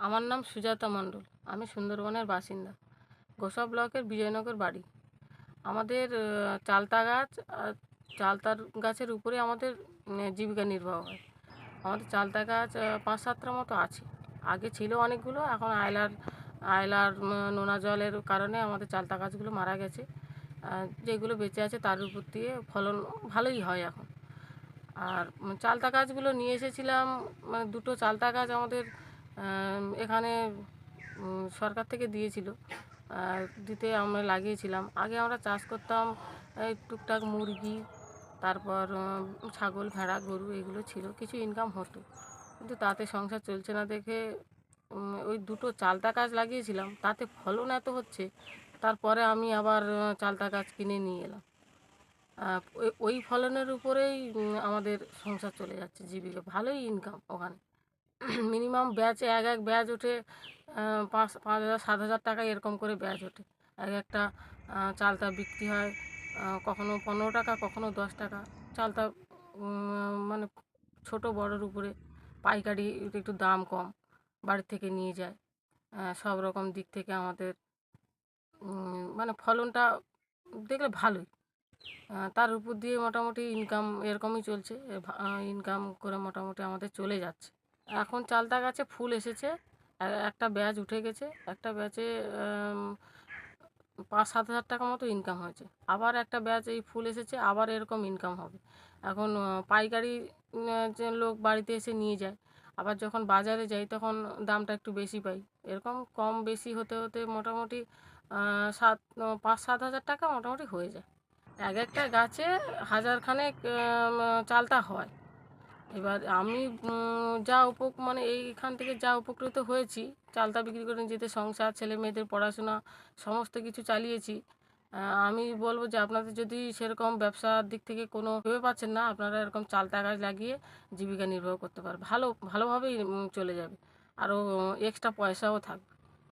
আমার নাম সুজাতা মণ্ডল। আমি সুন্দরবনের বাসিন্দা। গোসা ব্লকের বিজয়নগর বাড়ি। আমাদের চালতা গাছ আর চালতার গাছের উপরে আমাদের জীবিকা নির্বাহ হয়। আমাদের চালতা গাছ ৫-৭টার মতো আছে। আগে ছিল অনেকগুলো, এখন আয়লার নোনা জলের কারণে আমাদের চালতা গাছগুলো মারা গেছে। যেগুলো বেঁচে আছে তার উপর দিয়ে ফলন ভালোই হয় এখন। আর চালতা গাছগুলো নিয়ে এসেছিলাম, মানে দুটো চালতা গাছ আমাদের এখানে সরকার থেকে দিয়েছিল। দিতে আমরা লাগিয়েছিলাম। আগে আমরা চাষ করতাম, এই টুকটাক মুরগি, তারপর ছাগল, ভেড়া, গরু, এগুলো ছিল, কিছু ইনকাম হতো। কিন্তু তাতে সংসার চলছে না দেখে ওই দুটো চালতা গাছ লাগিয়েছিলাম, তাতে ফলন এত হচ্ছে। তারপরে আমি আবার চালতা গাছ কিনে নিয়ে এলাম। ওই ফলনের উপরেই আমাদের সংসার চলে যাচ্ছে, জীবিকা ভালোই ইনকাম ওখানে। মিনিমাম ব্যাচ এক ব্যাচ ওঠে 5,000 7,000 টাকা, এরকম করে ব্যাচ ওঠে। একটা চালতা বিক্রি হয় কখনো 15 টাকা, কখনো 10 টাকা। চালতা মানে ছোট বড়োর উপরে পাইকারি একটু দাম কম, বাড়ির থেকে নিয়ে যায়। সব রকম দিক থেকে আমাদের মানে ফলনটা দেখলে ভালোই। তার উপর দিয়ে মোটামুটি ইনকাম এরকমই চলছে। ইনকাম করে মোটামুটি আমাদের চলে যাচ্ছে। এখন চালতা গাছে ফুল এসেছে, একটা ব্যাচ উঠে গেছে। একটা ব্যাচে 5-7 হাজার টাকা মতো ইনকাম হয়েছে। আবার একটা ব্যাচ এই ফুল এসেছে, আবার এরকম ইনকাম হবে। এখন পাইকারি যে লোক বাড়িতে এসে নিয়ে যায়। আবার যখন বাজারে যাই তখন দামটা একটু বেশি পাই। এরকম কম বেশি হতে হতে মোটামুটি 5-7 হাজার টাকা মোটামুটি হয়ে যায়। একটা গাছে হাজারখানেক চালতা হয়। এবার আমি মানে এইখান থেকে যা উপকৃত হয়েছি, চালতা বিক্রি করে নিজেদের সংসার, ছেলে মেয়েদের পড়াশোনা সমস্ত কিছু চালিয়েছি। আমি বলবো যে আপনাদের যদি সেরকম ব্যবসার দিক থেকে কোনো ভেবে পাচ্ছেন না, আপনারা এরকম চালতা গাছ লাগিয়ে জীবিকা নির্বাহ করতে পারেন। ভালোভাবেই চলে যাবে, আরও এক্সট্রা পয়সাও থাকবে।